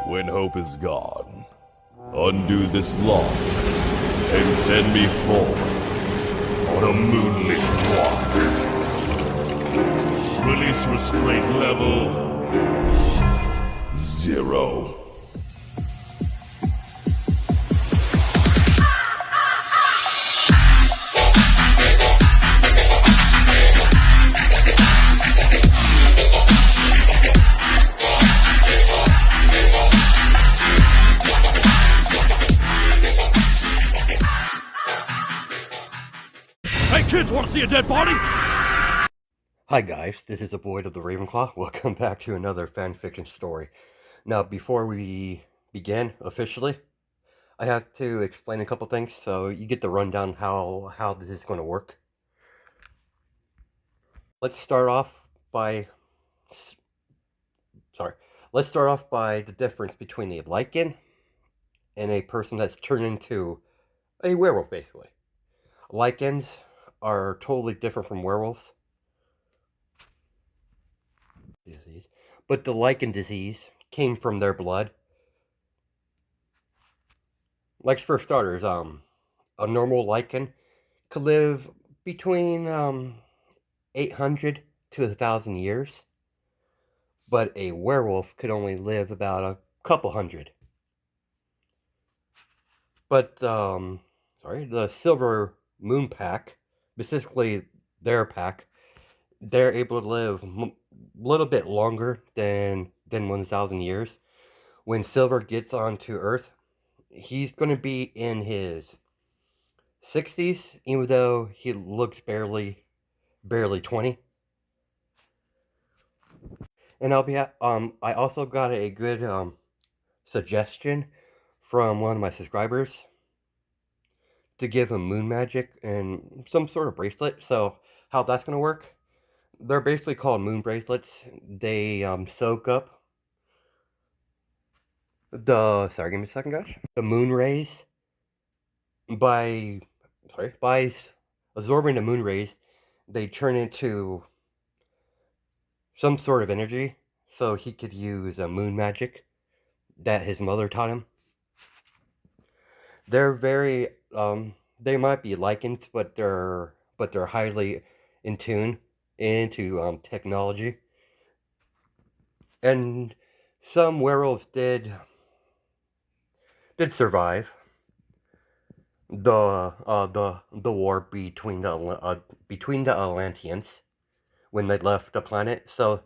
When hope is gone, undo this lock and send me forth on a moonlit walk. Release restraint level 0. Hey kids, wanna see a dead body? Hi guys, this is the Void of the Ravenclaw. Welcome back to another fanfiction story. Now, before we begin officially, I have to explain a couple things so you get the rundown how this is going to work. Let's start off by the difference between a Lycan and a person that's turned into a werewolf, basically. Lycans are totally different from werewolves. Disease. But the Lycan disease came from their blood. Like, for starters, a normal Lycan could live between 800 to 1,000 years, but a werewolf could only live about a couple hundred. But the Silver Moon Pack, specifically their pack, they're able to live a little bit longer than 1,000 years. When Silver gets onto Earth, he's going to be in his 60s, even though he looks barely 20. And I also got a good suggestion from one of my subscribers to give him moon magic and some sort of bracelet. So how that's going to work? They're basically called moon bracelets. They soak up sorry, give me a second, guys. The moon rays by absorbing the moon rays, they turn into some sort of energy, so he could use moon magic that his mother taught him. They're very they might be lichens, but they're highly in tune into technology. And some werewolves did survive the war between the Atlanteans when they left the planet. So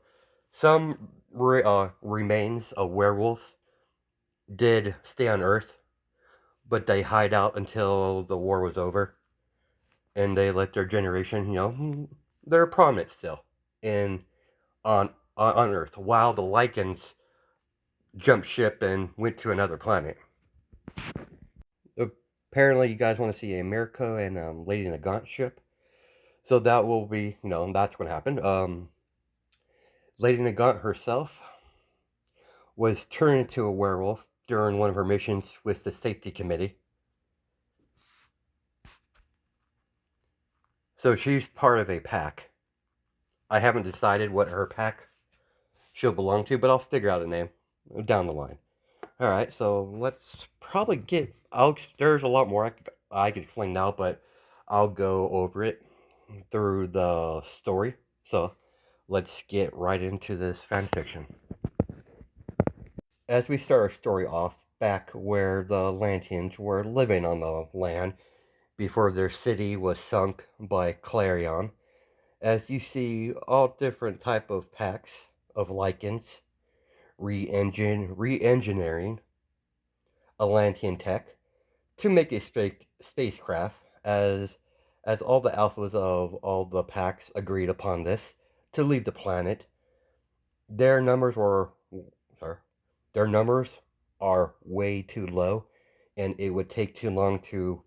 some remains of werewolves did stay on Earth, but they hide out until the war was over, and they let their generation, they're prominent still in on Earth, while the Lycans jumped ship and went to another planet. Apparently, you guys want to see a Mirko and Lady in a Gaunt ship, so that will be, that's what happened. Lady in a Gaunt herself was turned into a werewolf during one of her missions with the safety committee. So she's part of a pack. I haven't decided what her pack she'll belong to, but I'll figure out a name down the line. Alright, so let's probably there's a lot more I could explain now, but I'll go over it through the story. So let's get right into this fanfiction. As we start our story off, back where the Atlanteans were living on the land before their city was sunk by Clarion, as you see all different type of packs of Lycans re-engineering Atlantean tech to make a spacecraft, as all the alphas of all the packs agreed upon this to leave the planet. Their numbers are way too low, and it would take too long to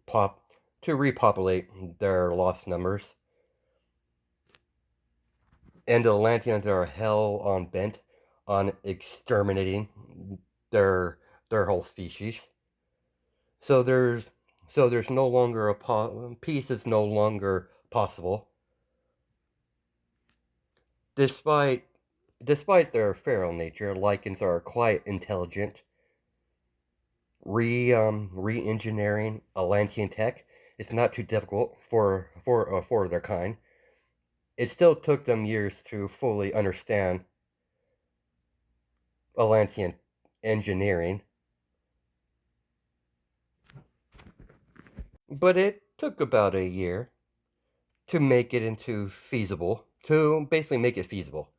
repopulate their lost numbers. And the Atlanteans are hell on bent on exterminating their whole species. So there's no longer peace is no longer possible. Despite their feral nature, Lycans are quite intelligent re-engineering Atlantean tech is not too difficult for their kind. It still took them years to fully understand Atlantean engineering, but it took about a year to make it into feasible, to basically make it feasible.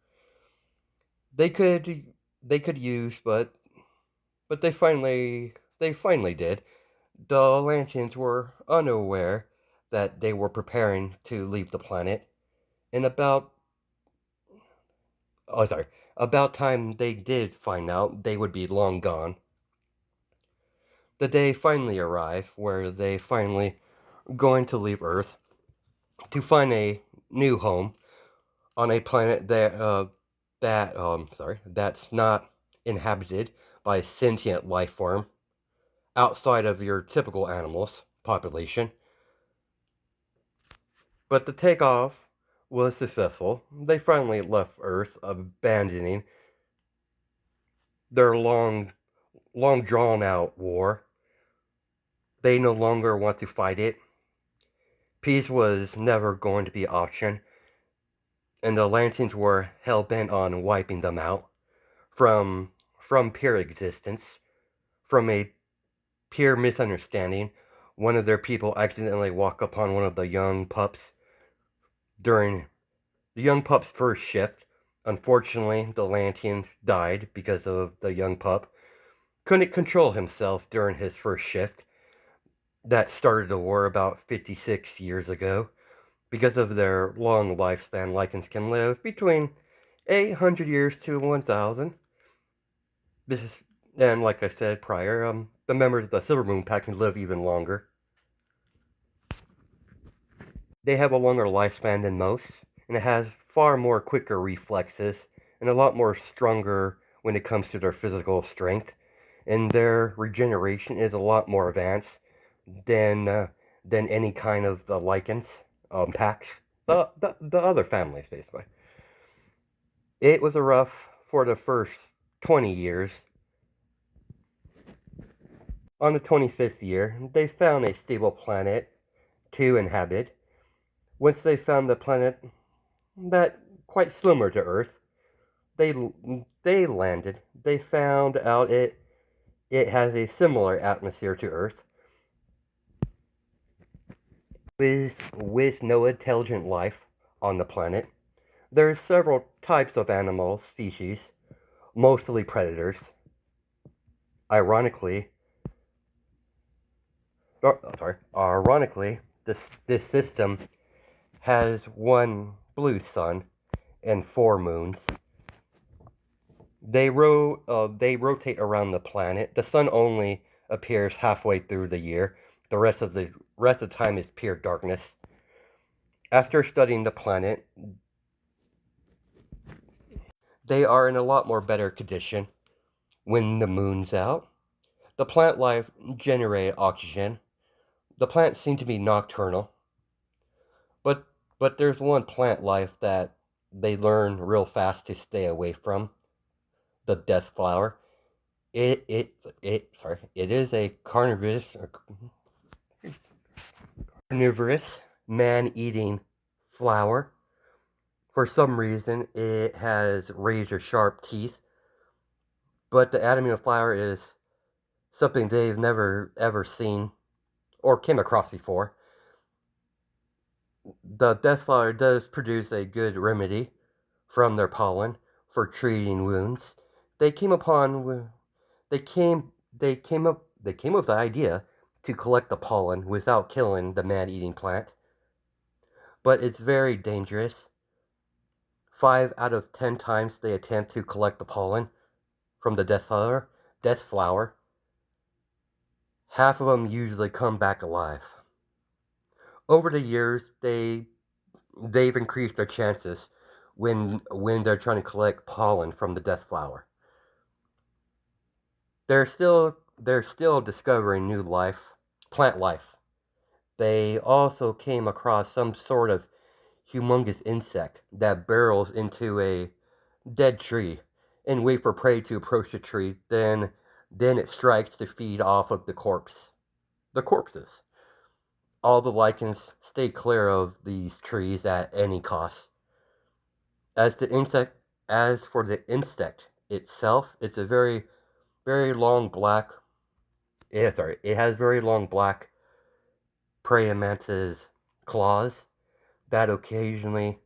They could they could use, but they finally did. The Atlanteans were unaware that they were preparing to leave the planet, and about time they did find out, they would be long gone. The day finally arrived where they finally going to leave Earth to find a new home on a planet that's not inhabited by a sentient life form outside of your typical animals population. But the takeoff was successful. They finally left Earth, abandoning their long drawn out war. They no longer want to fight it. Peace was never going to be an option, and the Atlanteans were hell bent on wiping them out from pure existence, from a pure misunderstanding. One of their people accidentally walked upon one of the young pups during the young pup's first shift. Unfortunately, the Atlantean died because of the young pup. Couldn't control himself during his first shift. That started a war about 56 years ago. Because of their long lifespan, Lycans can live between 800 years to 1,000. This is, and like I said prior, the members of the Silver Moon Pack can live even longer. They have a longer lifespan than most, and it has far more quicker reflexes and a lot more stronger when it comes to their physical strength. And their regeneration is a lot more advanced than any kind of the Lycans packs, the other families basically. It was a rough for the first 20 years. On the 25th year, they found a stable planet to inhabit. Once they found the planet that quite similar to Earth, they they landed. They found out it has a similar atmosphere to Earth, with no intelligent life on the planet. There's several types of animal species, mostly predators. Ironically, ironically, this system has one blue sun and four moons. They rotate around the planet. The sun only appears halfway through the year. The rest of the time is pure darkness. After studying the planet, they are in a lot more better condition. When the moon's out, the plant life generated oxygen. The plants seem to be nocturnal, but there's one plant life that they learn real fast to stay away from, the death flower. It is a carnivorous man-eating flower. For some reason, it has razor sharp teeth, but the Atlantean flower is something they've never ever seen or came across before. The death flower does produce a good remedy from their pollen for treating wounds. They came upon they came with the idea to collect the pollen without killing the man-eating plant, but it's very dangerous. 5 out of 10 times they attempt to collect the pollen from the death flower, half of them usually come back alive. Over the years, they've increased their chances when they're trying to collect pollen from the death flower. They're still discovering new life, plant life. They also came across some sort of humongous insect that burrows into a dead tree and wait for prey to approach the tree, then Then it strikes to feed off of the corpses. All the lichens stay clear of these trees at any cost. As for the insect itself, it's a very, very long black. It has very long black praying mantis claws that occasionally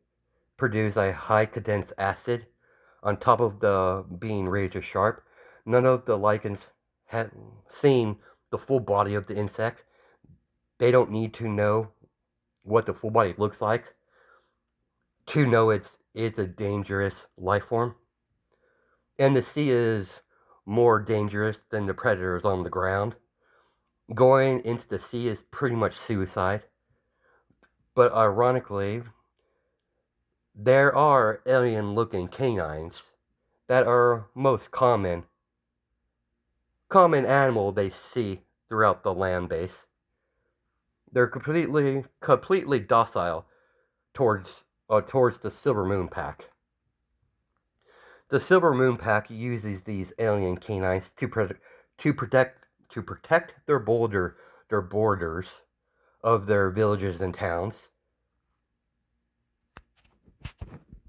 produce a high condensed acid on top of the being razor sharp. None of the lichens had seen the full body of the insect. They don't need to know what the full body looks like to know it's a dangerous life form. And the sea is more dangerous than the predators on the ground. Going into the sea is pretty much suicide. But ironically, there are alien-looking canines that are most common animal they see throughout the land base. They're completely docile towards the Silver Moon Pack. The Silver Moon Pack uses these alien canines to protect their borders of their villages and towns,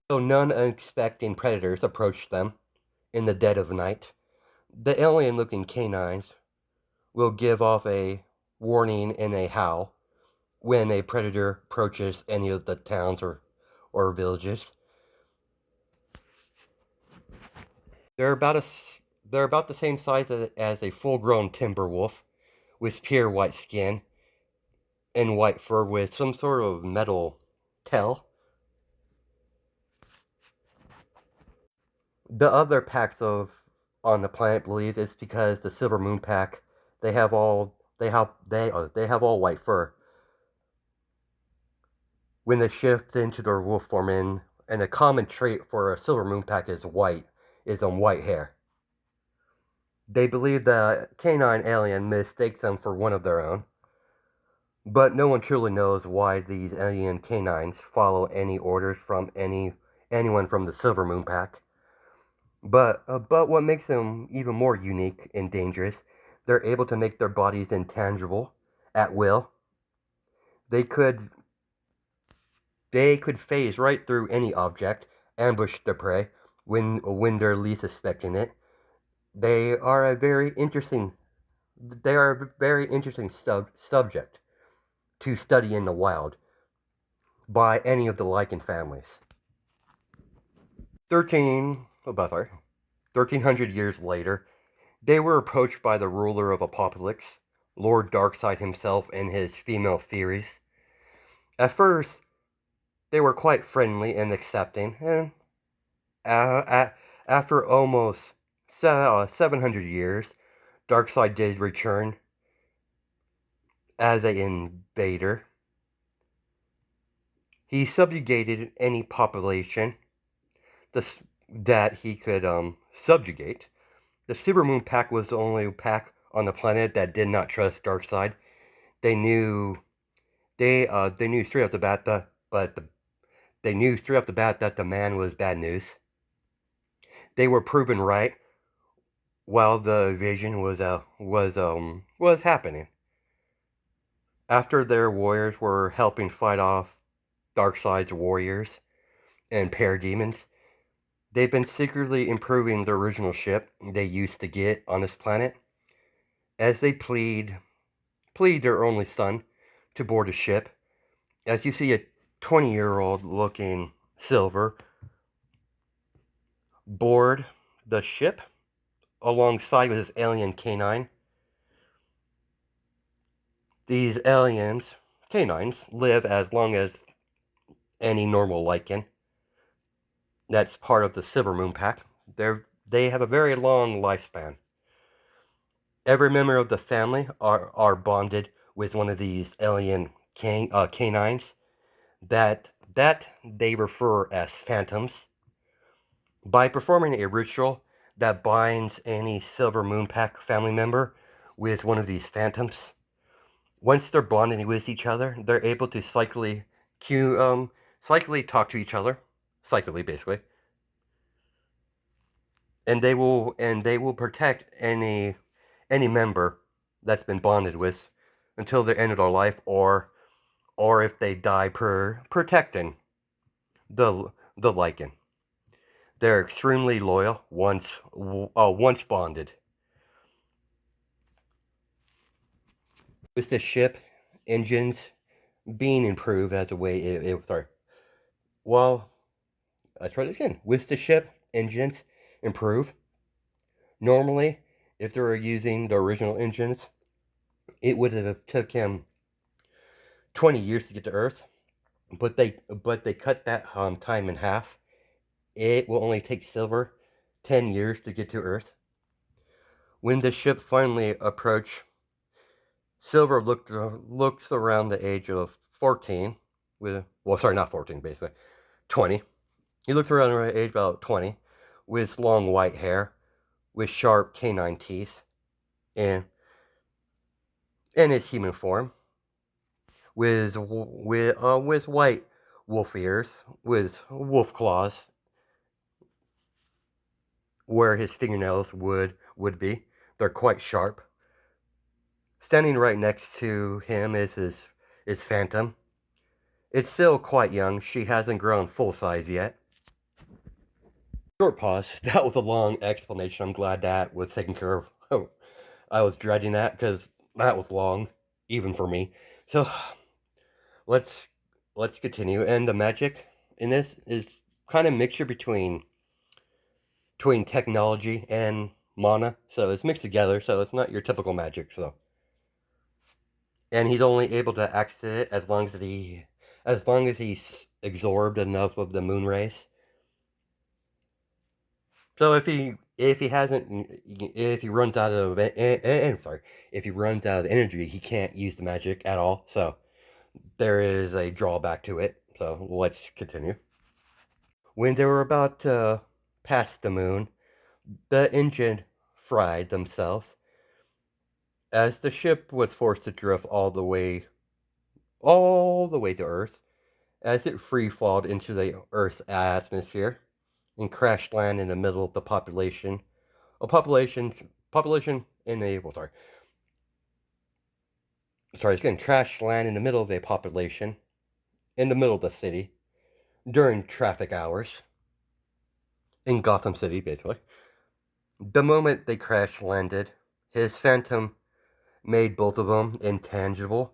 so none unexpected predators approach them in the dead of night. The alien-looking canines will give off a warning and a howl when a predator approaches any of the towns or villages. They're about the same size as a full-grown timber wolf, with pure white skin and white fur with some sort of metal tail. The other packs on the planet believe it's because the Silver Moon Pack they have all white fur. When they shift into their wolf form, and a common trait for a Silver Moon Pack is white hair. They believe the canine alien mistakes them for one of their own, but no one truly knows why these alien canines follow any orders from anyone from the Silver Moon Pack. But what makes them even more unique and dangerous, they're able to make their bodies intangible at will. They could phase right through any object, ambush their prey when they're least expecting it. They are a very interesting subject to study in the wild by any of the lichen families. 1300 years later, they were approached by the ruler of Apocalypse, Lord Darkseid himself, and his female Furies. At first, they were quite friendly and accepting, and after almost 700 years, Darkseid did return as an invader. He subjugated any population that he could subjugate. The Silver Moon Pack was the only pack on the planet that did not trust Darkseid. They knew straight off the bat that the man was bad news. They were proven right while the invasion was happening. After their warriors were helping fight off Darkseid's warriors and parademons, they've been secretly improving the original ship they used to get on this planet, as they plead their only son to board a ship. As you see a 20-year-old looking Silver board the ship alongside with his alien canine. These canines live as long as any normal lichen. That's part of the Silver Moon Pack. They have a very long lifespan. Every member of the family are bonded with one of these alien canines that they refer as phantoms. By performing a ritual that binds any Silver Moon Pack family member with one of these phantoms, once they're bonding with each other, they're able to cyclically talk to each other, basically, and they will protect any any member that's been bonded with until the end of their life, or if they die protecting the Lycan. They're extremely loyal once bonded. With the ship engines being improved as a way sorry. Well, let's try this again. With the ship engines improve. Normally, if they were using the original engines, it would have took him 20 years to get to Earth, but they cut that time in half. It will only take Silver 10 years to get to Earth. When the ship finally approached, Silver looks around the age of 14, not 14, basically 20. He looks around the age about 20, with long white hair, with sharp canine teeth, and in his human form, with white wolf ears, with wolf claws, where his fingernails would be. They're quite sharp. Standing right next to him is Phantom. It's still quite young. She hasn't grown full size yet. Short pause. That was a long explanation. I'm glad that was taken care of. Oh, I was dreading that because that was long, even for me. So let's continue. And the magic in this is kind of mixture between technology and mana. So it's mixed together. So it's not your typical magic. So, and he's only able to access it as long as he's absorbed enough of the moon rays. So if he hasn't if he runs out of if he runs out of energy, he can't use the magic at all. So there is a drawback to it. So let's continue. When they were about to pass the moon, the engine fried themselves as the ship was forced to drift all the way to Earth as it free-falled into the Earth's atmosphere and crash land in the middle of the population. A population in a it's going to crash land in the middle of a population in the middle of the city during traffic hours in Gotham City, basically. The moment they crash landed, his Phantom made both of them intangible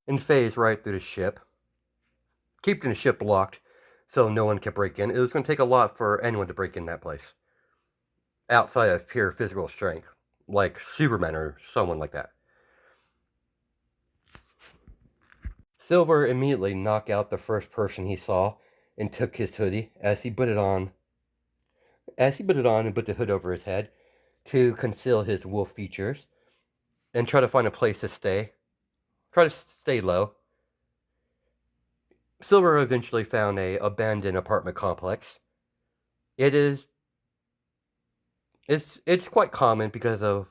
and phased right through the ship, keeping the ship locked so no one could break in. It was going to take a lot for anyone to break in that place outside of pure physical strength, like Superman or someone like that. Silver immediately knocked out the first person he saw and took his hoodie as he put it on. And put the hood over his head to conceal his wolf features and try to find a place to stay. Try to stay low. Silver eventually found a abandoned apartment complex. It's quite common because of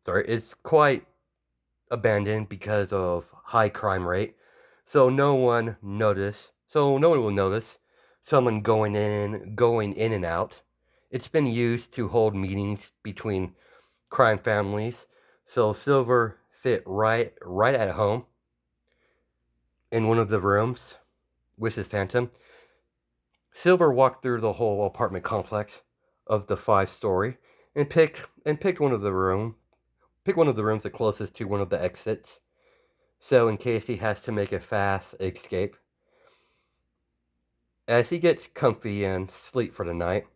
it's quite abandoned because of high crime rate. So no one will notice someone going in and out. It's been used to hold meetings between crime families. So Silver fit right at home in one of the rooms with his Phantom. Silver walked through the whole apartment complex of the 5-story and picked one of the rooms the closest to one of the exits. So in case he has to make a fast escape. As he gets comfy and sleep for the night,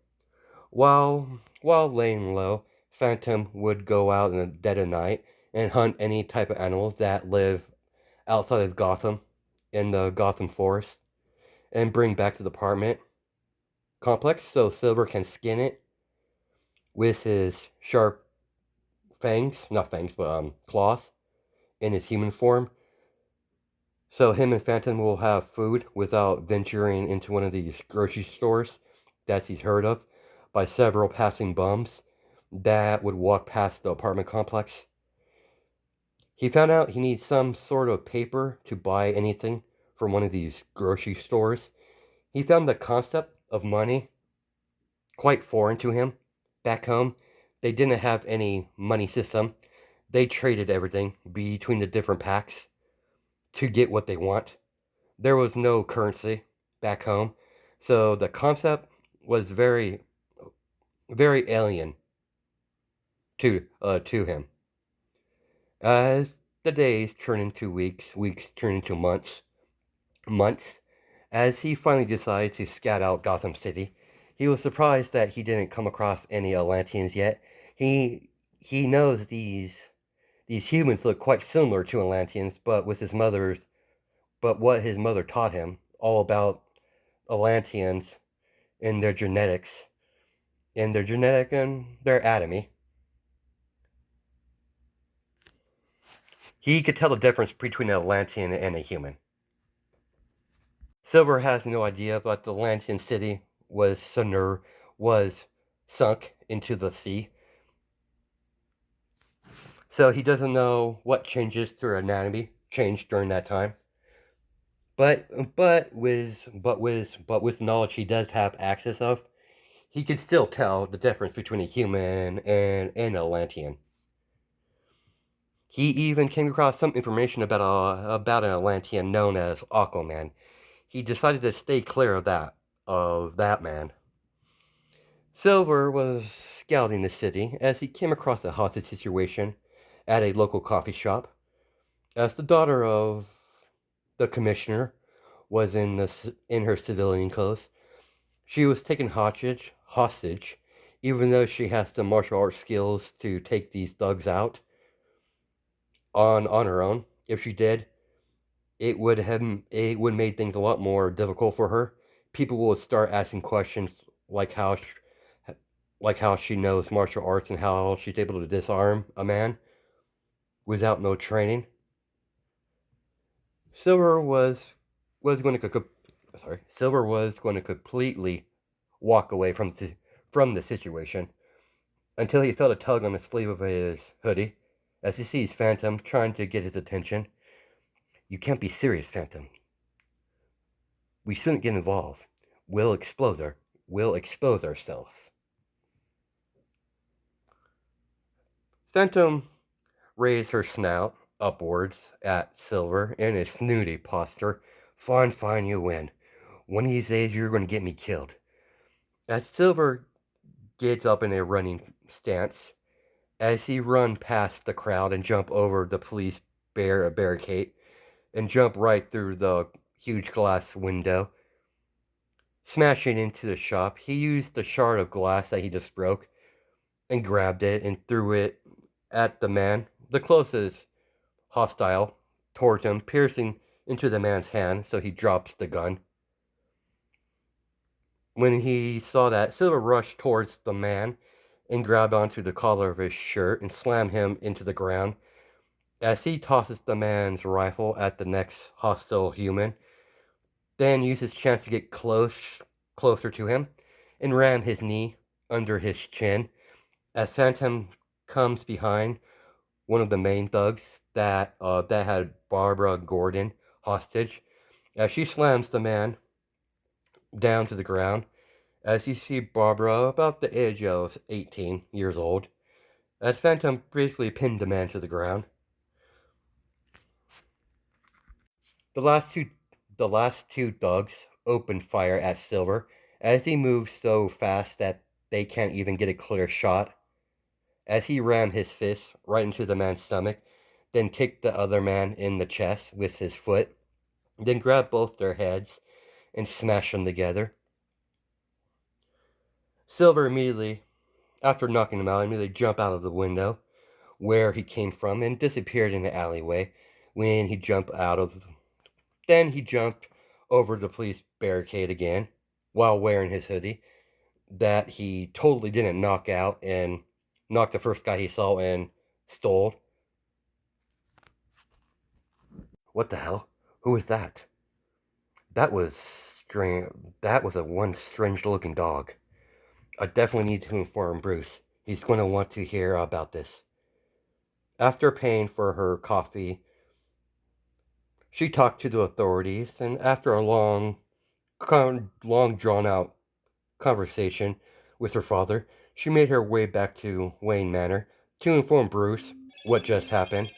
while laying low, Phantom would go out in the dead of night and hunt any type of animals that live outside of Gotham in the Gotham forest and bring back to the apartment complex so Silver can skin it with his sharp claws in his human form. So him and Phantom will have food without venturing into one of these grocery stores that he's heard of by several passing bums that would walk past the apartment complex. He found out he needs some sort of paper to buy anything from one of these grocery stores. He found the concept of money quite foreign to him. Back home, they didn't have any money system. They traded everything between the different packs to get what they want. There was no currency back home, so the concept was very, very alien to him. As the days turn into weeks, weeks turn into months, months, as he finally decided to scout out Gotham City, he was surprised that he didn't come across any Atlanteans yet. He knows these humans look quite similar to Atlanteans, but what his mother taught him all about Atlanteans and their genetics, and their genetic and their anatomy. He could tell the difference between an Atlantean and a human. Silver has no idea that the Atlantean city was sunk into the sea. So he doesn't know what changes to anatomy changed during that time. But with knowledge he does have access of, he can still tell the difference between a human and an Atlantean. He even came across some information about an Atlantean known as Aquaman. He decided to stay clear of that man. Silver was scouting the city as he came across a hostage situation at a local coffee shop. As the daughter of the commissioner was in her civilian clothes, she was taken hostage, even though she has the martial arts skills to take these thugs out on her own. If she did, it would made things a lot more difficult for her. People would start asking questions like how she knows martial arts and how she's able to disarm a man without no training. Silver was going to Silver was going to completely walk away from the situation until he felt a tug on the sleeve of his hoodie as he sees Phantom trying to get his attention. You can't be serious, Phantom. We shouldn't get involved. We'll expose ourselves. Phantom raised her snout upwards at Silver in a snooty posture. Fine, fine, you win. One of these days you're going to get me killed. As Silver gets up in a running stance, as he run past the crowd and jump over the police barricade and jump right through the huge glass window, smashing into the shop, he used the shard of glass that he just broke and grabbed it and threw it at the man, the closest hostile, towards him, piercing into the man's hand, so he drops the gun. When he saw that, Silver rushed towards the man and grabbed onto the collar of his shirt and slammed him into the ground. As he tosses the man's rifle at the next hostile human, then uses chance to get closer to him and ram his knee under his chin. As Phantom comes behind one of the main thugs that had Barbara Gordon hostage, as she slams the man down to the ground, as you see Barbara about the age of 18 years old, as Phantom briefly pinned the man to the ground. The last two the last two thugs open fire at Silver as he moves so fast that they can't even get a clear shot. As he rammed his fist right into the man's stomach, then kicked the other man in the chest with his foot, then grabbed both their heads and smashed them together. Silver immediately, after knocking him out, immediately jumped out of the window where he came from and disappeared in the alleyway. When he jumped out of Then he jumped over the police barricade again while wearing his hoodie that he totally didn't knock out and knocked the first guy he saw and stole. What the hell? Who was that? That was strange. That was a one strange looking dog. I definitely need to inform Bruce. He's going to want to hear about this. After paying for her coffee, she talked to the authorities, and after a long drawn out conversation with her father, she made her way back to Wayne Manor to inform Bruce what just happened.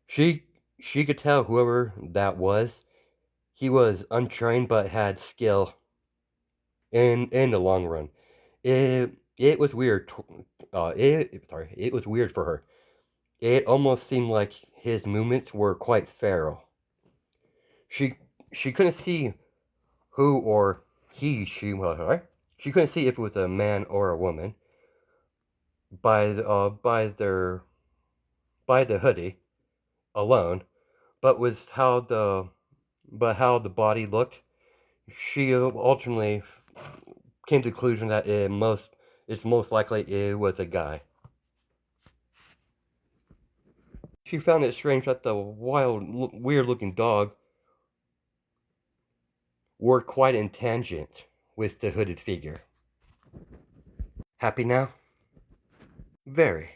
She she could tell whoever that was, he was untrained but had skill in the long run. It was weird. It was weird for her. It almost seemed like his movements were quite feral. She she couldn't see who or she was. She couldn't see if it was a man or a woman by the hoodie alone, but was how the body looked. She ultimately came to the conclusion that it's most likely it was a guy. She found it strange that the weird looking dog were quite in tangent with the hooded figure. Happy now? Very.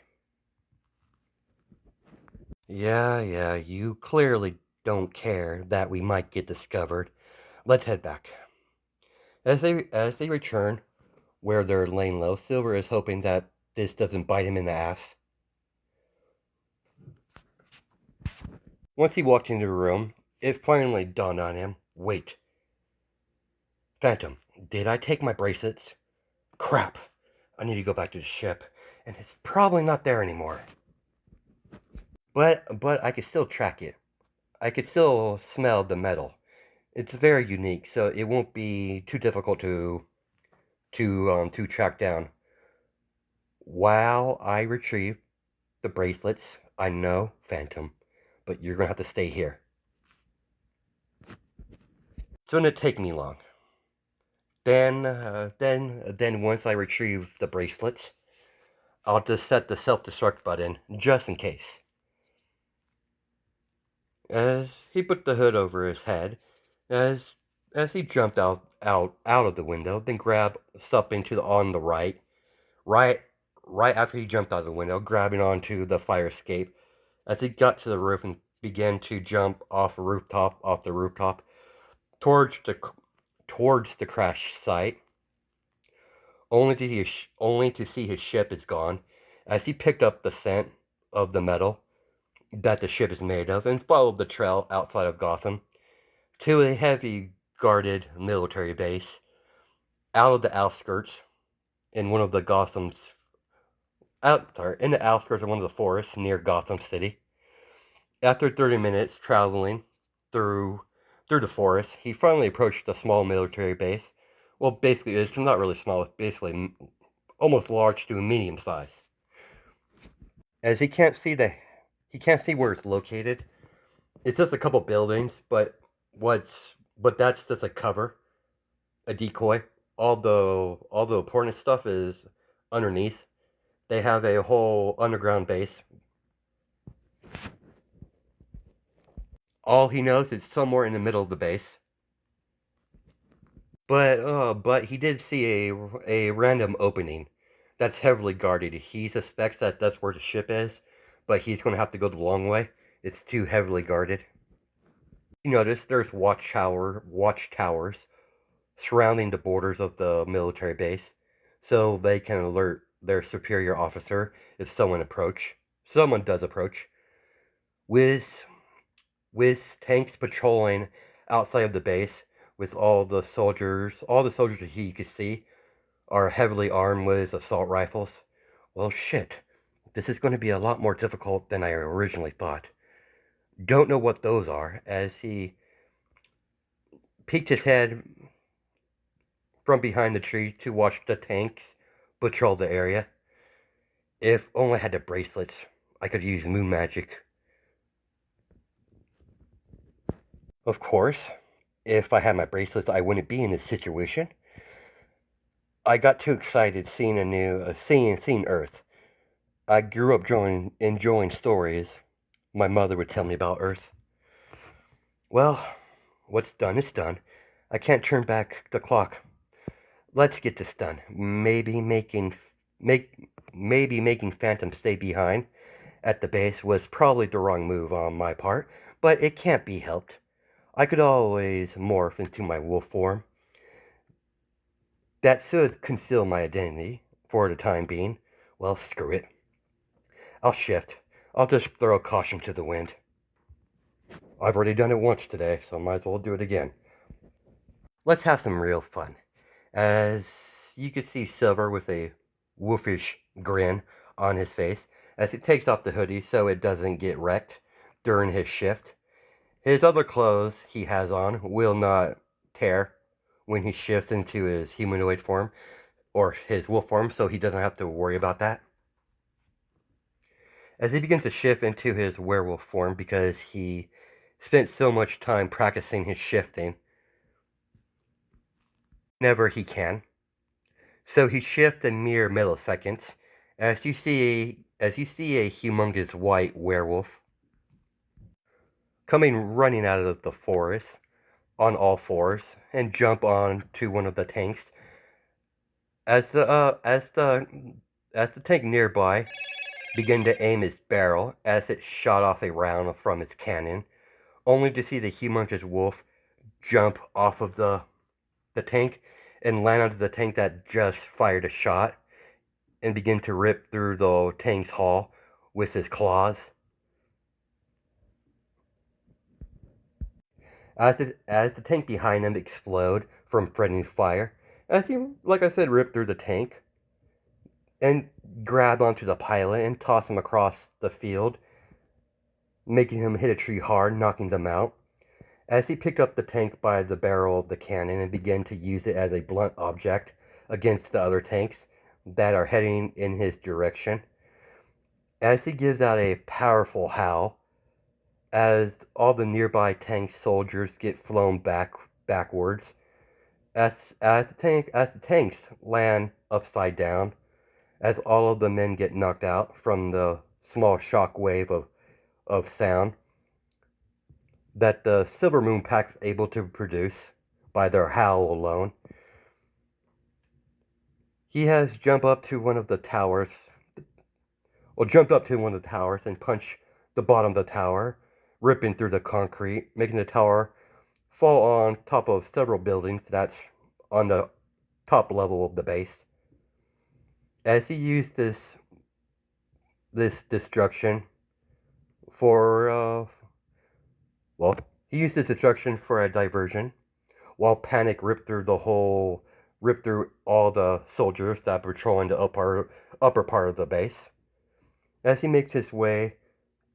Yeah, you clearly don't care that we might get discovered. Let's head back. As they return, where they're laying low, Silver is hoping that this doesn't bite him in the ass. Once he walked into the room, it finally dawned on him. Wait. Phantom, did I take my bracelets? Crap. I need to go back to the ship, and it's probably not there anymore. But I could still track it. I could still smell the metal. It's very unique, so it won't be too difficult to track down. While I retrieve the bracelets, I know, Phantom, but you're gonna have to stay here. It's gonna take me long. Then once I retrieve the bracelets, I'll just set the self-destruct button just in case. As he put the hood over his head, as as he jumped out of the window, then grabbed something on the right right after he jumped out of the window, grabbing onto the fire escape. As he got to the roof and began to jump off the rooftop towards the crash site, only to see his ship is gone. As he picked up the scent of the metal that the ship is made of and followed the trail outside of Gotham to a heavy guarded military base out of the outskirts in one of the in the outskirts of one of the forests near Gotham City. After 30 minutes traveling through the forest, he finally approached a small military base. Well, basically, it's not really small. It's basically almost large to medium size. As he can't see where it's located. It's just a couple buildings, but that's just a cover, a decoy. All the important stuff is underneath. They have a whole underground base. All he knows is somewhere in the middle of the base. But he did see a random opening that's heavily guarded. He suspects that that's where the ship is, but he's going to have to go the long way. It's too heavily guarded. You notice there's watchtowers surrounding the borders of the military base, so they can alert their superior officer if someone does approach. With tanks patrolling outside of the base, with all the soldiers that he could see are heavily armed with assault rifles. Well, shit. This is going to be a lot more difficult than I originally thought. Don't know what those are, as he peeked his head from behind the tree to watch the tanks patrol the area. If only I had the bracelets, I could use moon magic. Of course, if I had my bracelets, I wouldn't be in this situation. I got too excited seeing Earth. I grew up enjoying stories my mother would tell me about Earth. Well, what's done is done. I can't turn back the clock. Let's get this done. Maybe making Phantom stay behind at the base was probably the wrong move on my part, but it can't be helped. I could always morph into my wolf form. That should conceal my identity for the time being. Well, screw it. I'll shift. I'll just throw caution to the wind. I've already done it once today, so I might as well do it again. Let's have some real fun. As you can see Silver with a wolfish grin on his face as he takes off the hoodie so it doesn't get wrecked during his shift. His other clothes he has on will not tear when he shifts into his humanoid form or his wolf form, so he doesn't have to worry about that. As he begins to shift into his werewolf form because he spent so much time practicing his shifting whenever he can. So he shifts in mere milliseconds as you see a humongous white werewolf coming running out of the forest on all fours and jump on to one of the tanks as the tank nearby began to aim its barrel as it shot off a round from its cannon, only to see the humongous wolf jump off of the tank and land onto the tank that just fired a shot and begin to rip through the tank's hull with his claws. As the tank behind him explode from friendly fire, as he, like I said, ripped through the tank and grabbed onto the pilot and tossed him across the field, making him hit a tree hard, knocking them out. As he picked up the tank by the barrel of the cannon and began to use it as a blunt object against the other tanks that are heading in his direction. As he gives out a powerful howl, as all the nearby tank soldiers get flown backwards, as the tanks land upside down, as all of the men get knocked out from the small shock wave of sound that the Silver Moon Pack is able to produce by their howl alone. He has jumped up to one of the towers, and punched the bottom of the tower, ripping through the concrete, making the tower fall on top of several buildings that's on the top level of the base. As he used this destruction for he used this destruction for a diversion, while panic ripped through all the soldiers that patrol in the upper part of the base. As he makes his way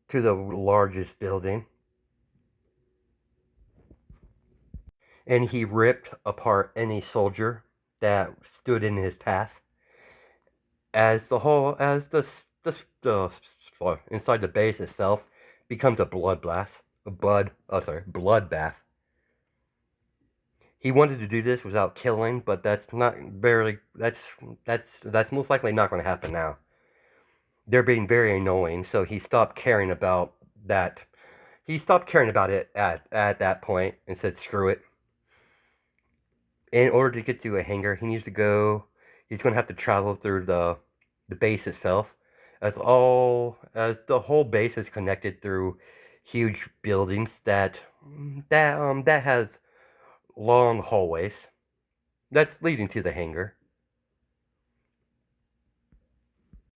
to the largest building, and he ripped apart any soldier that stood in his path. As the inside the base itself becomes a bloodbath. He wanted to do this without killing, but that's not very. That's most likely not going to happen now. They're being very annoying, so he stopped caring about that. He stopped caring about it at that point and said, "Screw it." In order to get to a hangar, he needs to go. He's going to have to travel through the base itself, as the whole base is connected through huge buildings that has long hallways that's leading to the hangar.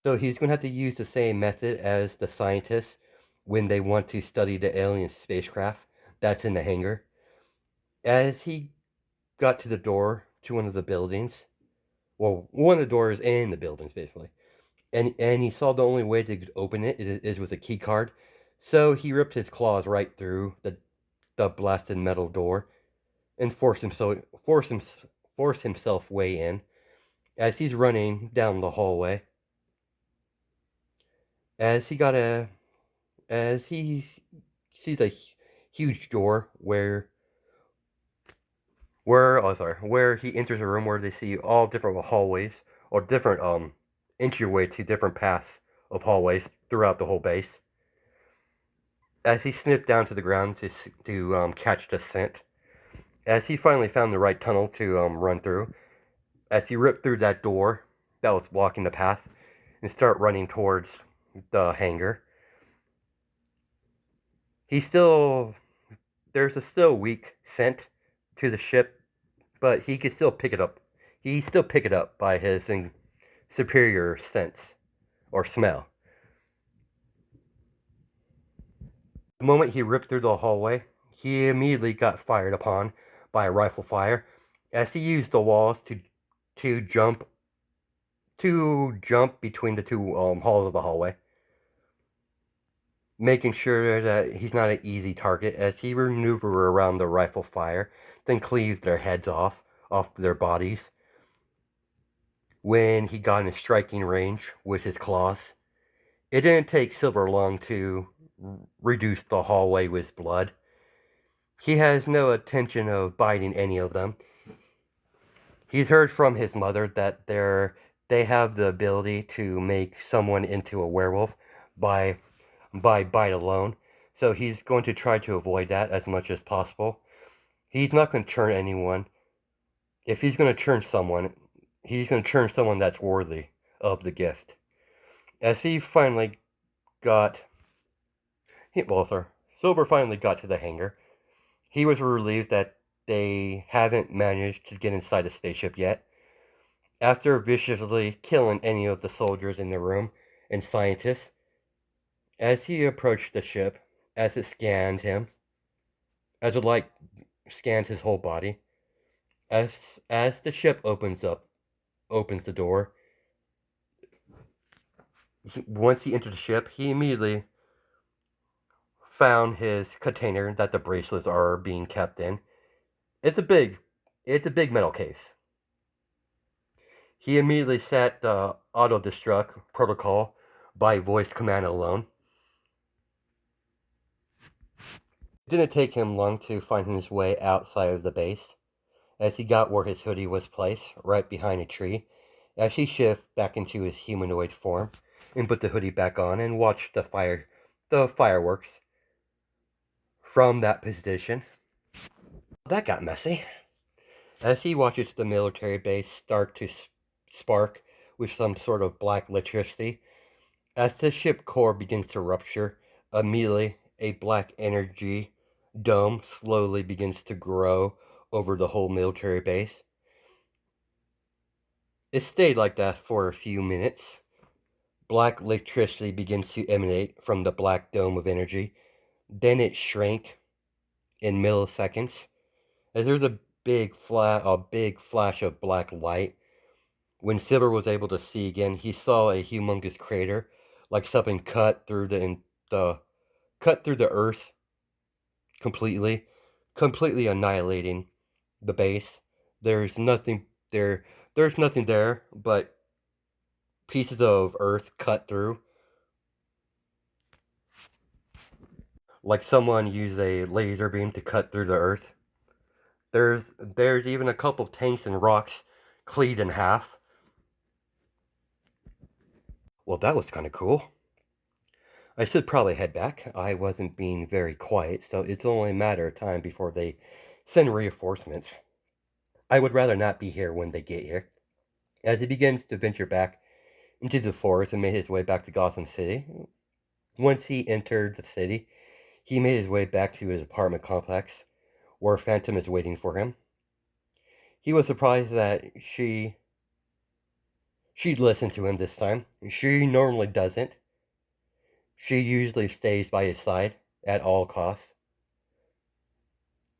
So he's going to have to use the same method as the scientists when they want to study the alien spacecraft that's in the hangar. As he got to the door to one of the buildings, well, one of the doors in the buildings basically, and he saw the only way to open it is with a key card. So he ripped his claws right through the blasted metal door and forced himself way in. As he's running down the hallway, as he got a as he sees a huge door where he enters a room where they see all different hallways or different entryway to different paths of hallways throughout the whole base. As he sniffed down to the ground to catch the scent, as he finally found the right tunnel to run through, as he ripped through that door that was blocking the path and start running towards the hangar, there's a still weak scent to the ship, but he could still pick it up. he still picked it up by his superior sense or smell. The moment he ripped through the hallway, he immediately got fired upon by a rifle fire as he used the walls to jump between the two halls of the hallway, making sure that he's not an easy target as he maneuvered around the rifle fire, then cleaved their heads off their bodies. When he got in striking range with his claws, it didn't take Silver long to reduce the hallway with blood. He has no intention of biting any of them. He's heard from his mother that they have the ability to make someone into a werewolf by bite alone. So he's going to try to avoid that as much as possible. He's not going to turn anyone. If he's going to turn someone, he's going to turn someone that's worthy of the gift. As he finally got, Silver finally got to the hangar. He was relieved that they haven't managed to get inside the spaceship yet. After viciously killing any of the soldiers in the room and scientists, as he approached the ship, as it scanned him, as the light scanned his whole body, as the ship opens the door, once he entered the ship, he immediately found his container that the bracelets are being kept in. It's a big metal case. He immediately set the auto-destruct protocol by voice command alone. It didn't take him long to find his way outside of the base, as he got where his hoodie was placed, right behind a tree, as he shifted back into his humanoid form, and put the hoodie back on and watched the fireworks from that position. That got messy. As he watches the military base start to spark with some sort of black electricity, as the ship core begins to rupture, immediately a black energy dome slowly begins to grow over the whole military base. It stayed like that for a few minutes. Black electricity begins to emanate from the black dome of energy. Then it shrank in milliseconds, as there's a big flash of black light. When Silver was able to see again, he saw a humongous crater, like something cut through the earth completely annihilating the base. There's nothing there. There's nothing there but pieces of earth cut through, like someone used a laser beam to cut through the earth. There's even a couple tanks and rocks cleaved in half. Well, that was kind of cool. I should probably head back. I wasn't being very quiet, so it's only a matter of time before they send reinforcements. I would rather not be here when they get here. As he begins to venture back into the forest and made his way back to Gotham City, once he entered the city, he made his way back to his apartment complex, where Phantom is waiting for him. He was surprised that she'd listen to him this time. She normally doesn't. She usually stays by his side at all costs.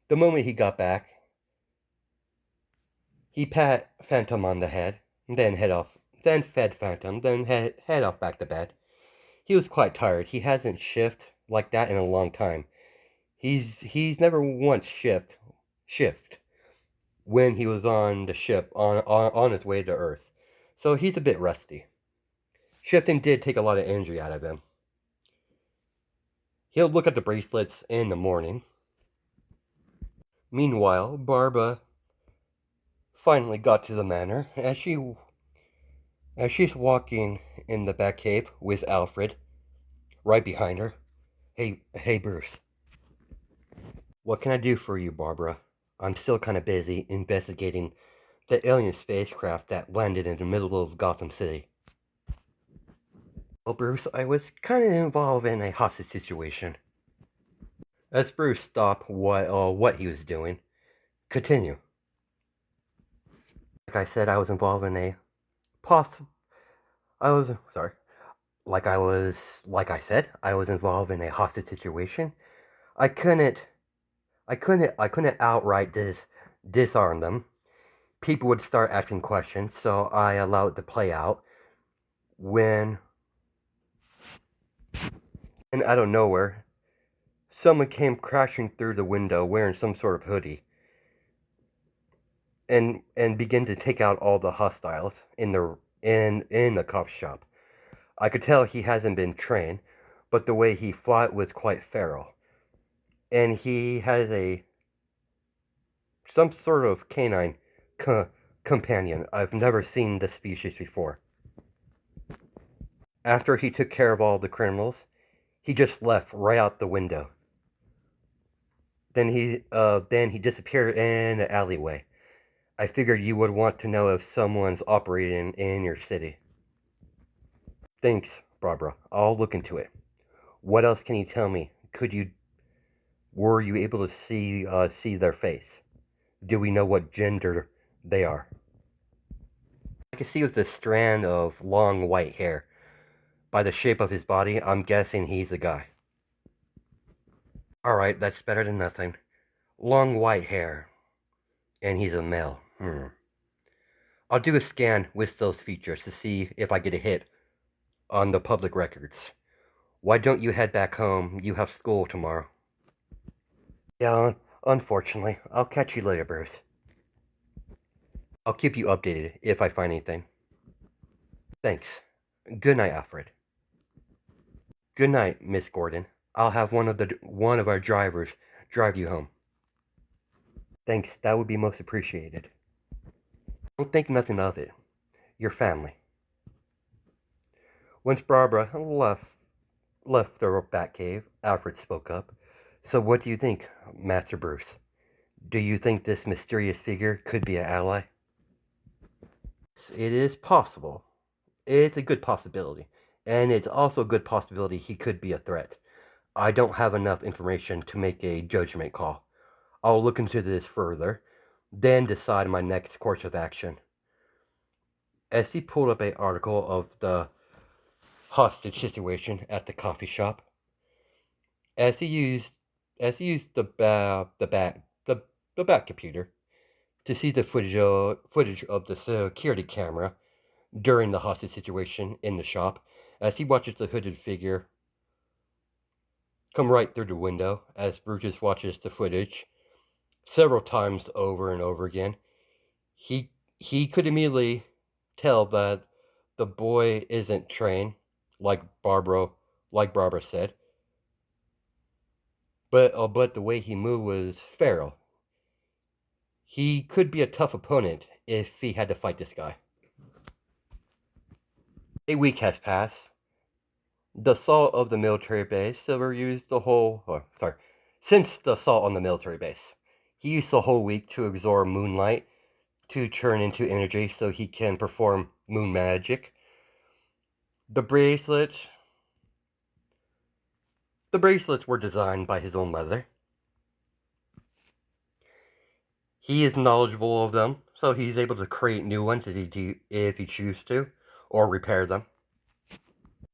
The moment he got back, he pat Phantom on the head, then fed Phantom, then head off back to bed. He was quite tired. He hasn't shifted like that in a long time. He's never once shift when he was on the ship on his way to Earth. So he's a bit rusty. Shifting did take a lot of energy out of him. He'll look at the bracelets in the morning. Meanwhile, Barbara finally got to the manor as she's walking in the Batcave with Alfred right behind her. Hey Bruce. What can I do for you, Barbara? I'm still kind of busy investigating the alien spacecraft that landed in the middle of Gotham City. Well, Bruce, I was kind of involved in a hostage situation. As Bruce stopped what he was doing, continue. Like I said, I was involved in a poss. I was sorry. Like I said, I was involved in a hostage situation. I couldn't, I couldn't outright disarm them. People would start asking questions, so I allowed it to play out. When, and out of nowhere, someone came crashing through the window wearing some sort of hoodie, and began to take out all the hostiles in the coffee shop. I could tell he hasn't been trained, but the way he fought was quite feral, and he has a some sort of canine companion. I've never seen this species before. After he took care of all the criminals, he just left right out the window. Then he disappeared in an alleyway. I figured you would want to know if someone's operating in your city. Thanks, Barbara. I'll look into it. What else can you tell me? Were you able to see their face? Do we know what gender they are? I can see with a strand of long white hair. By the shape of his body, I'm guessing he's a guy. Alright, that's better than nothing. Long white hair. And he's a male. I'll do a scan with those features to see if I get a hit on the public records. Why don't you head back home? You have school tomorrow. Yeah, unfortunately. I'll catch you later, Bruce. I'll keep you updated if I find anything. Thanks. Good night, Alfred. Good night, Miss Gordon. I'll have one of our drivers drive you home. Thanks, that would be most appreciated. Don't think nothing of it. Your family. Once Barbara left the Batcave, Alfred spoke up. So what do you think, Master Bruce? Do you think this mysterious figure could be an ally? It is possible. It's a good possibility. And it's also a good possibility he could be a threat. I don't have enough information to make a judgment call. I'll look into this further, then decide my next course of action. As he pulled up an article of the hostage situation at the coffee shop, as he used the back computer to see the footage of the security camera during the hostage situation in the shop, as he watches the hooded figure come right through the window, as Brutus watches the footage several times over and over again, he could immediately tell that the boy isn't trained, like Barbara said, but the way he moved was feral. He could be a tough opponent if he had to fight this guy. A week has passed. The assault of the military base, Silver used the whole. Since the assault on the military base, he used the whole week to absorb moonlight to turn into energy so he can perform moon magic. The bracelets. The bracelets were designed by his own mother. He is knowledgeable of them, so he's able to create new ones if he chooses to, or repair them.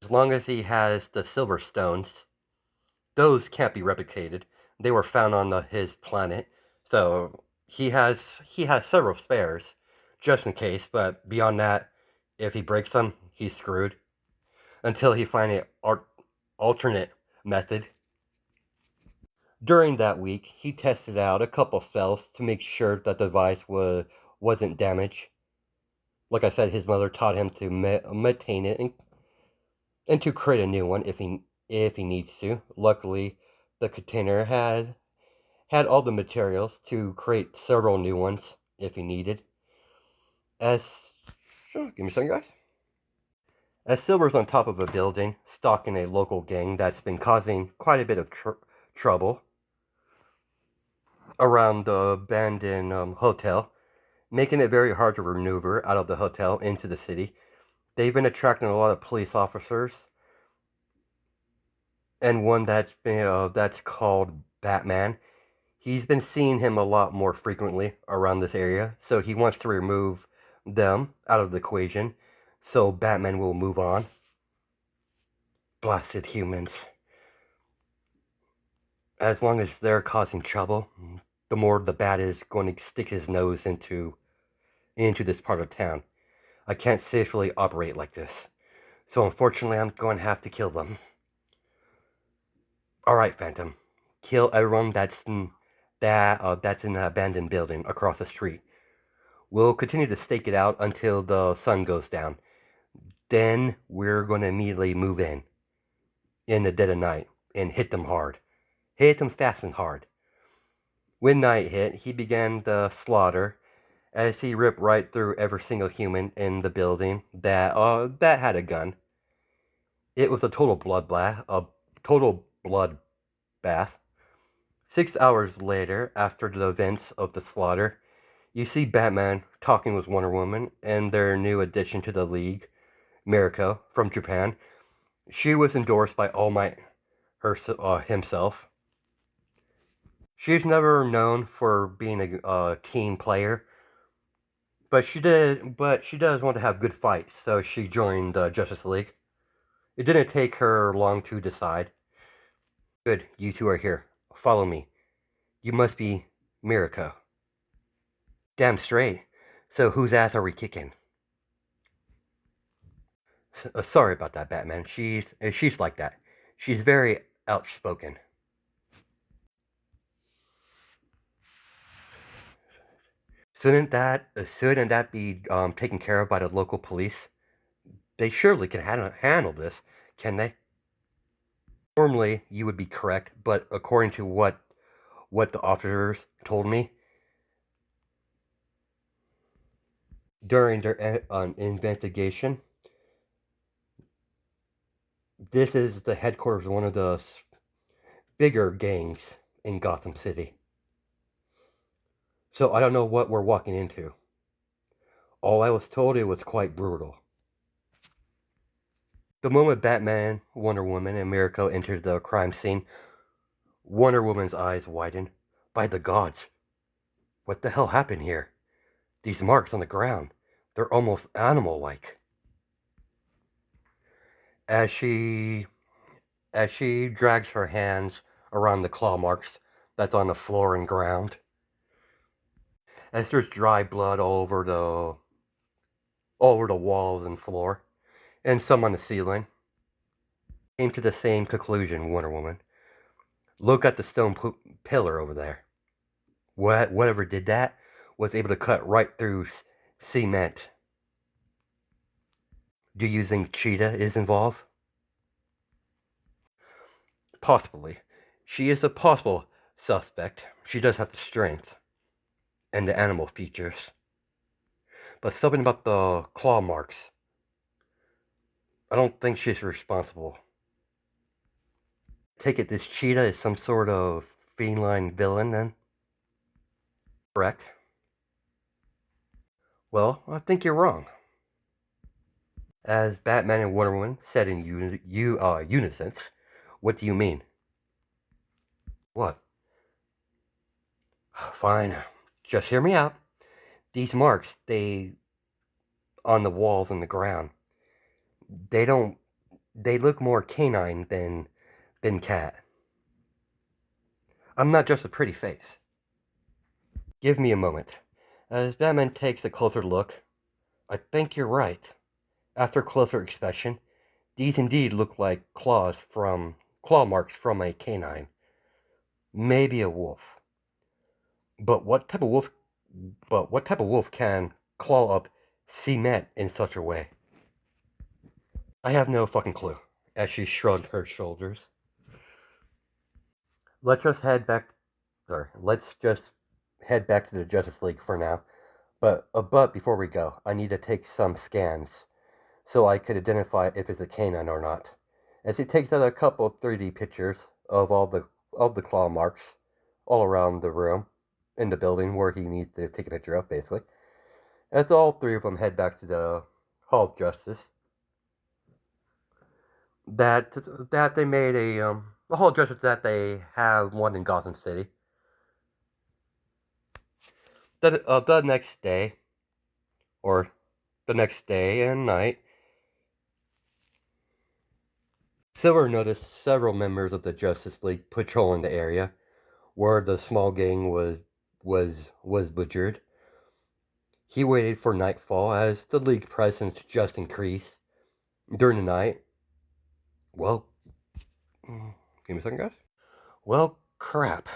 As long as he has the silver stones, those can't be replicated. They were found on his planet, so he has several spares, just in case. But beyond that, if he breaks them, he's screwed. Until he finds an alternate method. During that week, he tested out a couple spells to make sure that the device wasn't damaged. Like I said, his mother taught him to maintain it and to create a new one if he needs to. Luckily, the container had all the materials to create several new ones if he needed. Give me a second, guys. As Silver's on top of a building, stalking a local gang that's been causing quite a bit of trouble around the abandoned hotel, making it very hard to maneuver out of the hotel into the city. They've been attracting a lot of police officers, and one that's called Batman. He's been seeing him a lot more frequently around this area, so he wants to remove them out of the equation so Batman will move on. Blasted humans. As long as they're causing trouble, the more the Bat is going to stick his nose into this part of town. I can't safely operate like this. So unfortunately, I'm going to have to kill them. Alright, Phantom. Kill everyone that's in an abandoned building across the street. We'll continue to stake it out until the sun goes down. Then we're going to immediately move in the dead of night and hit them hard. Hit them fast and hard. When night hit, he began the slaughter as he ripped right through every single human in the building that had a gun. It was a total bloodbath. 6 hours later, after the events of the slaughter, you see Batman talking with Wonder Woman and their new addition to the League, Mirko, from Japan. She was endorsed by All Might himself. She's never known for being a team player, but she does want to have good fights, so she joined the Justice League. It didn't take her long to decide. Good, you two are here. Follow me. You must be Mirko. Damn straight. So whose ass are we kicking? Sorry about that, Batman. She's like that. She's very outspoken. Shouldn't that be taken care of by the local police? They surely can handle this, can they? Normally, you would be correct, but according to what the officers told me during their investigation, this is the headquarters of one of the bigger gangs in Gotham City. So I don't know what we're walking into. All I was told, it was quite brutal. The moment Batman, Wonder Woman, and Mirko entered the crime scene, Wonder Woman's eyes widened. By the gods, what the hell happened here? These marks on the ground, they're almost animal-like. As she drags her hands around the claw marks that's on the floor and ground, as there's dry blood all over the walls and floor, and some on the ceiling, came to the same conclusion, Wonder Woman. Look at the stone pillar over there. Whatever did that was able to cut right through cement. Do you think Cheetah is involved? Possibly. She is a possible suspect. She does have the strength and the animal features. But something about the claw marks, I don't think she's responsible. Take it this Cheetah is some sort of feline villain then? Correct? Well, I think you're wrong. As Batman and Wonder Woman said in unison, what do you mean? What? Fine. Just hear me out. These marks, on the walls and the ground, they look more canine than cat. I'm not just a pretty face. Give me a moment. As Batman takes a closer look, I think you're right. After closer inspection, these indeed look like claw marks from a canine. Maybe a wolf. But what type of wolf can claw up cement in such a way? I have no fucking clue. As she shrugged her shoulders. Let's just head back to the Justice League for now. But before we go, I need to take some scans so I could identify if it's a canine or not. As he takes out a couple 3D pictures of all the claw marks all around the room, in the building where he needs to take a picture of, basically. As all three of them head back to the Hall of Justice, that they made the Hall of Justice that they have one in Gotham City. The next day, or the next day and night, Silver noticed several members of the Justice League patrolling the area where the small gang was butchered. He waited for nightfall as the League presence just increased. During the night, well, give me a second, guys. Well, crap.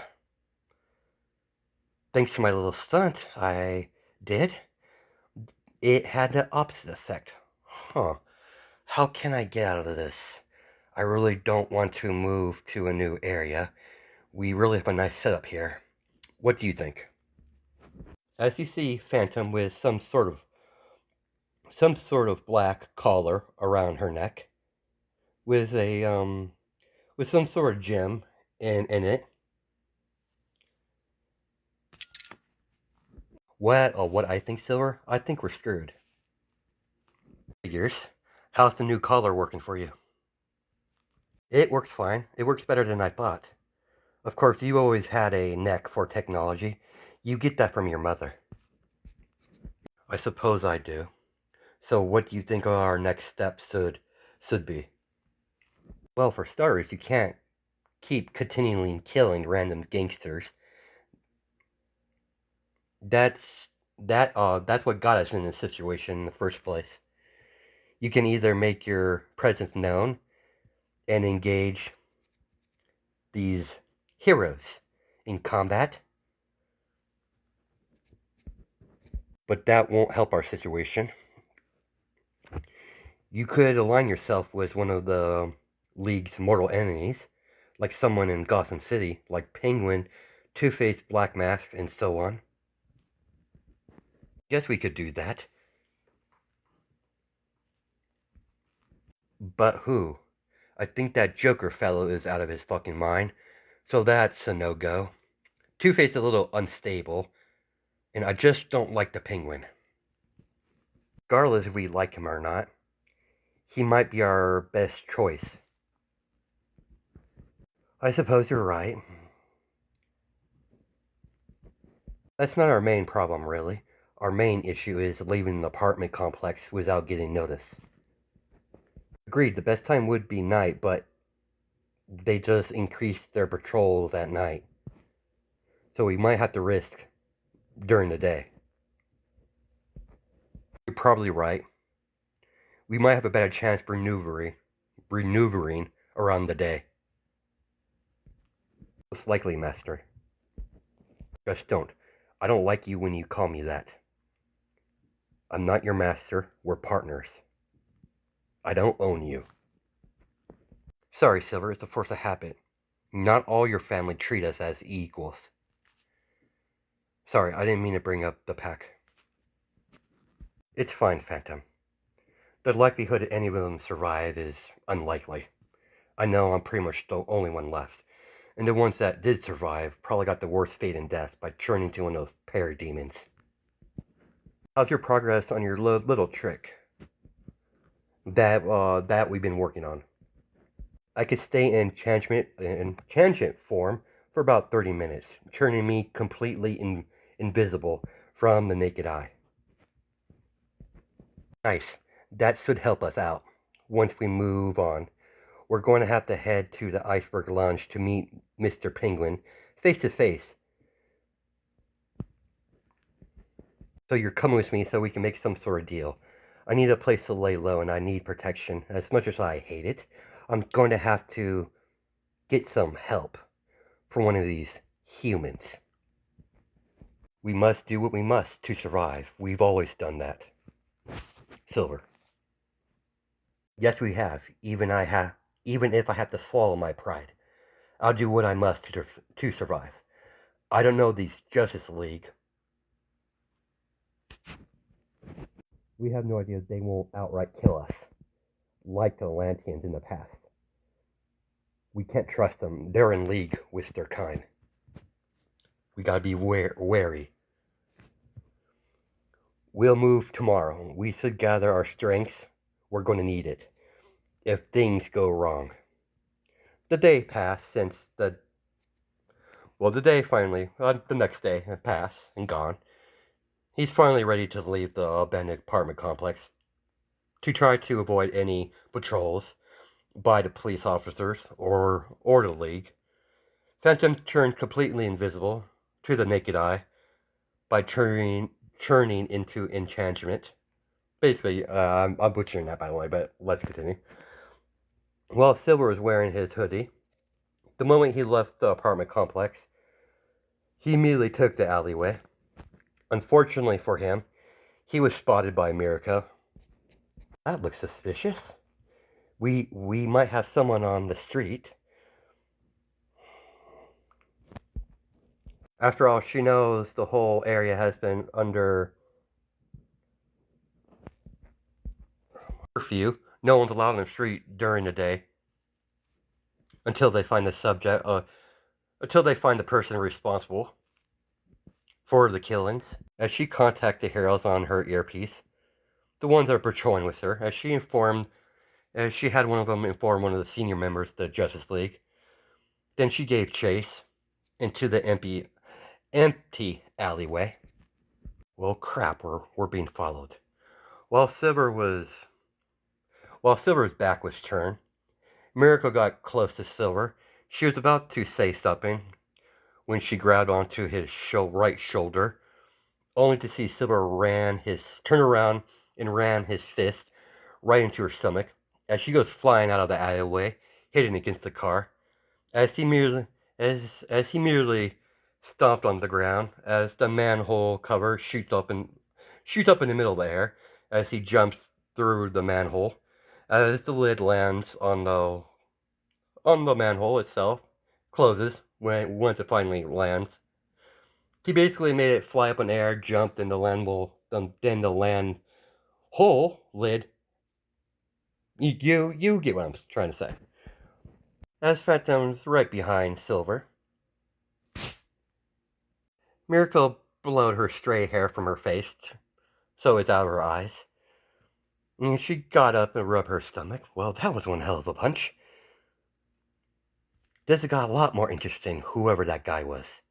Thanks to my little stunt I did, it had the opposite effect. Huh. How can I get out of this? I really don't want to move to a new area. We really have a nice setup here. What do you think? As you see, Phantom with some sort of black collar around her neck, with with some sort of gem in it. What I think, Silver? I think we're screwed. Figures. How's the new collar working for you? It works fine. It works better than I thought. Of course, you always had a neck for technology. You get that from your mother. I suppose I do. So what do you think our next steps should be? Well, for starters, you can't keep continually killing random gangsters. That's what got us in this situation in the first place. You can either make your presence known and engage these heroes in combat, but that won't help our situation. You could align yourself with one of the League's mortal enemies, like someone in Gotham City, like Penguin, Two-Face, Black Mask, and so on. Guess we could do that. But who? I think that Joker fellow is out of his fucking mind, so that's a no-go. Two-Face is a little unstable, and I just don't like the Penguin. Regardless if we like him or not, he might be our best choice. I suppose you're right. That's not our main problem, really. Our main issue is leaving an apartment complex without getting notice. Agreed, the best time would be night, but they just increased their patrols at night. So we might have to risk during the day. You're probably right. We might have a better chance for maneuvering around the day. Most likely, Master. Just don't. I don't like you when you call me that. I'm not your master. We're partners. I don't own you. Sorry, Silver. It's a force of habit. Not all your family treat us as equals. Sorry, I didn't mean to bring up the pack. It's fine, Phantom. The likelihood any of them survive is unlikely. I know I'm pretty much the only one left. And the ones that did survive probably got the worst fate in death by turning into one of those parademons. How's your progress on your little trick that we've been working on? I could stay in enchantment form for about 30 minutes, turning me completely invisible from the naked eye. Nice. That should help us out. Once we move on, we're going to have to head to the Iceberg Lounge to meet Mr. Penguin face to face. So you're coming with me so we can make some sort of deal. I need a place to lay low and I need protection. As much as I hate it, I'm going to have to get some help from one of these humans. We must do what we must to survive. We've always done that. Silver. Yes, we have. Even if I have to swallow my pride. I'll do what I must to survive. I don't know these Justice League. We have no idea they won't outright kill us, like the Atlanteans in the past. We can't trust them. They're in league with their kind. We gotta be wary. We'll move tomorrow. We should gather our strengths. We're going to need it if things go wrong. The day passed since the day finally, the next day passed and gone. He's finally ready to leave the abandoned apartment complex to try to avoid any patrols by the police officers or the League. Phantom turned completely invisible to the naked eye by turning into enchantment. Basically, I'm butchering that by the way, but let's continue. While Silver was wearing his hoodie, the moment he left the apartment complex, he immediately took the alleyway. Unfortunately for him, he was spotted by Mirko. That looks suspicious. We might have someone on the street. After all, she knows the whole area has been under curfew. No one's allowed on the street during the day until they find the subject, until they find the person responsible for the killings. As she contacted the heroes on her earpiece, the ones that are patrolling with her, as she had one of them inform one of the senior members of the Justice League. Then she gave chase into the empty alleyway. Well, crap, we're being followed. While Silver's back was turned, Miracle got close to Silver. She was about to say something when she grabbed onto his right shoulder, only to see Silver turn around and ran his fist right into her stomach as she goes flying out of the alleyway, hitting against the car. As he merely stomped on the ground as the manhole cover shoots up in the middle of the air as he jumps through the manhole. As the lid lands on the manhole itself, closes once it finally lands. He basically made it fly up in the air, jumped, and then the land hole lid. You get what I'm trying to say. As Phantom's right behind Silver, Miracle blowed her stray hair from her face, so it's out of her eyes. And she got up and rubbed her stomach. Well, that was one hell of a punch. This got a lot more interesting, whoever that guy was.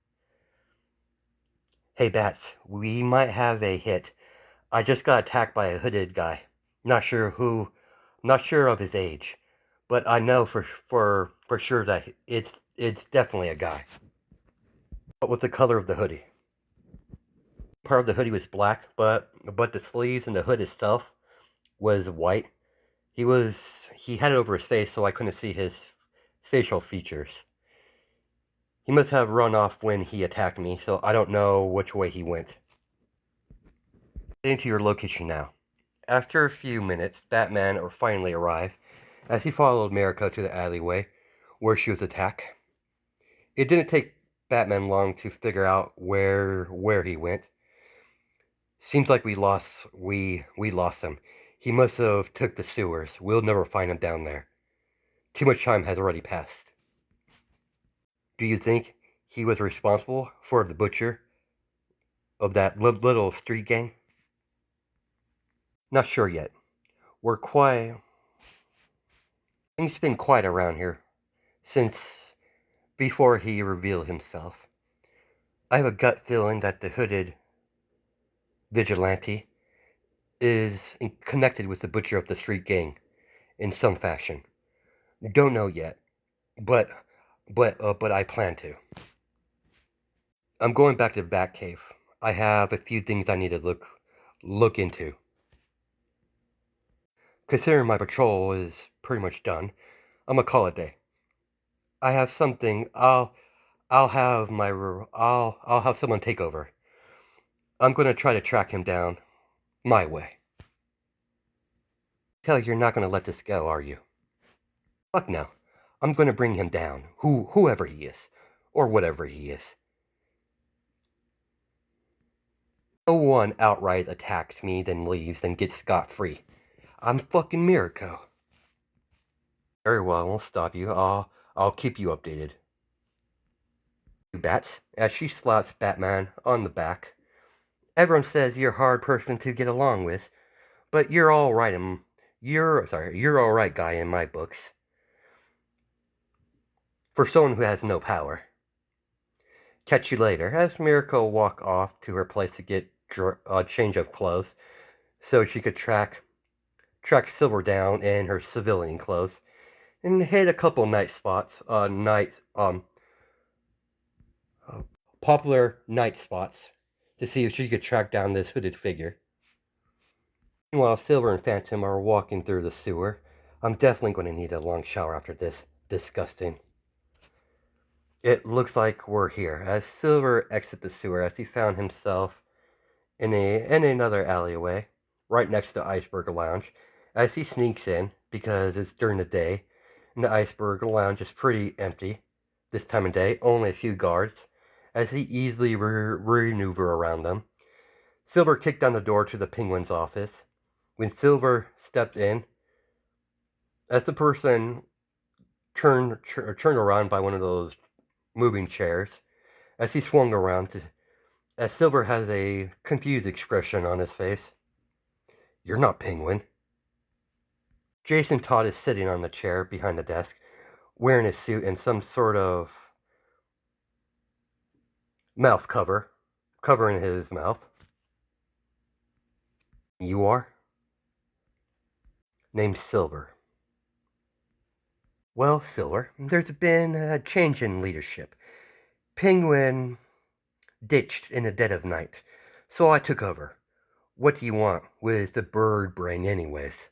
Hey, Bats, we might have a hit. I just got attacked by a hooded guy. Not sure of his age, but I know for sure that it's definitely a guy. What was the color of the hoodie? Part of the hoodie was black, but the sleeves and the hood itself was white. He had it over his face, so I couldn't see his facial features. He must have run off when he attacked me, so I don't know which way he went. Getting to your location now. After a few minutes, Batman finally arrived as he followed Mariko to the alleyway where she was attacked. It didn't take Batman long to figure out where he went. Seems like we lost him. He must have took the sewers. We'll never find him down there. Too much time has already passed. Do you think he was responsible for the butcher of that little street gang? Not sure yet. Things been quiet around here since before he revealed himself. I have a gut feeling that the hooded vigilante is connected with the butcher of the street gang in some fashion. Don't know yet, but I plan to. I'm going back to the Batcave. I have a few things I need to look into. Considering my patrol is pretty much done, I'm gonna call it a day. I have something. I'll have someone take over. I'm gonna try to track him down my way. Tell you're not gonna let this go, are you? Fuck no. I'm gonna bring him down, whoever he is, or whatever he is. No one outright attacks me, then leaves, then gets scot-free. I'm fucking Mirko. Very well, I won't stop you. I'll keep you updated. You Bats, as she slaps Batman on the back. Everyone says you're a hard person to get along with, but you're all right. You're all right, guy, in my books. For someone who has no power. Catch you later. As Miracle walk off to her place to get change of clothes, so she could track Silver down in her civilian clothes and hit a couple popular night spots to see if she could track down this hooded figure. Meanwhile, Silver and Phantom are walking through the sewer. I'm definitely going to need a long shower after this. Disgusting. It looks like we're here. As Silver exits the sewer, as he found himself in another alleyway, right next to Iceberg Lounge, as he sneaks in, because it's during the day, and the Iceberg Lounge is pretty empty this time of day, only a few guards, as he easily maneuver around them. Silver kicked down the door to the Penguin's office. When Silver stepped in, as the person turned around by one of those moving chairs, as he swung around, as Silver has a confused expression on his face. "You're not Penguin." Jason Todd is sitting on the chair behind the desk, wearing a suit and some sort of mouth cover, covering his mouth. "You are?" "Name's Silver." "Well, Silver, there's been a change in leadership. Penguin ditched in the dead of night, so I took over. What do you want with the bird brain anyways?"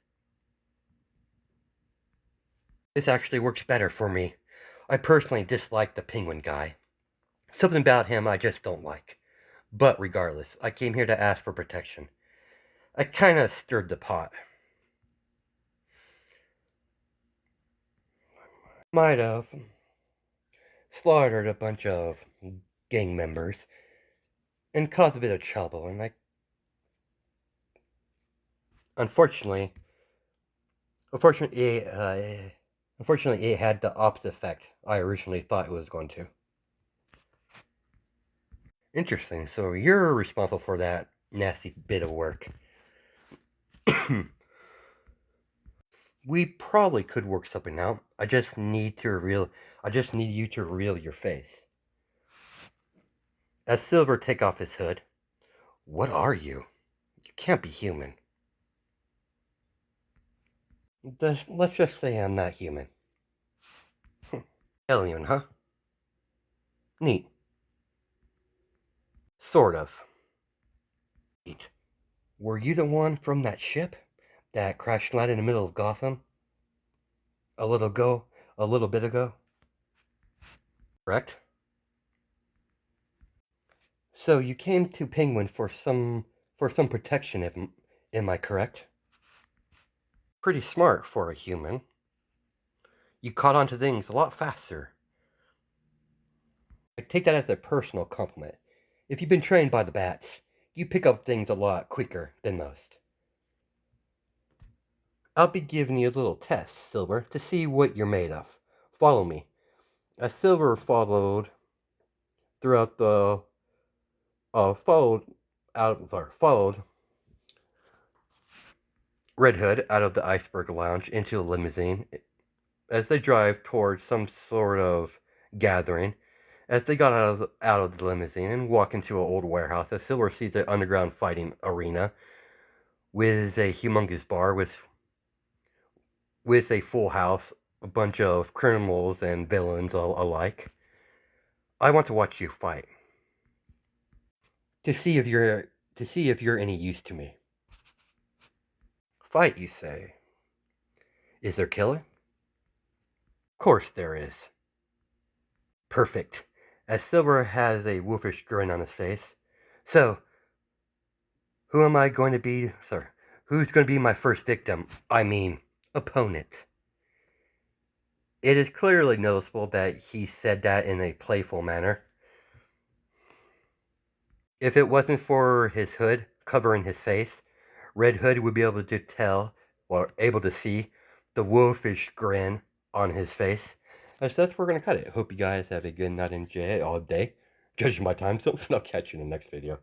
"This actually works better for me. I personally dislike the Penguin guy. Something about him I just don't like. But regardless, I came here to ask for protection. I kinda stirred the pot. Might have slaughtered a bunch of gang members and caused a bit of trouble, and unfortunately, unfortunately, it had the opposite effect I originally thought it was going to." "Interesting. So you're responsible for that nasty bit of work." "We probably could work something out. I just need you to reveal your face." As Silver take off his hood, "What are you? You can't be human." Let's just say I'm not human." "Alien, huh? Neat. Sort of. Neat. Were you the one from that ship that crashed landed in the middle of Gotham a little bit ago? Correct? So you came to Penguin for some protection, am I correct? Pretty smart for a human. You caught on to things a lot faster. I take that as a personal compliment. If you've been trained by the bats, you pick up things a lot quicker than most. I'll be giving you a little test, Silver, to see what you're made of. Follow me." As Silver throughout the followed Red Hood out of the Iceberg Lounge into a limousine as they drive towards some sort of gathering. As they got out of the limousine and walk into an old warehouse, as Silver sees an underground fighting arena with a humongous bar with a full house, a bunch of criminals and villains alike. "I want to watch you fight to see if you're any use to me." "Fight, you say? Is there killer?" "Of course there is." "Perfect." As Silver has a wolfish grin on his face. "So, who am I going to be, sir? Who's going to be my first victim? I mean, opponent?" It is clearly noticeable that he said that in a playful manner. If it wasn't for his hood covering his face, Red Hood would be able to tell, or able to see, the wolfish grin on his face. So that's where we're going to cut it. Hope you guys have a good night and all day. Judging my time, so I'll catch you in the next video.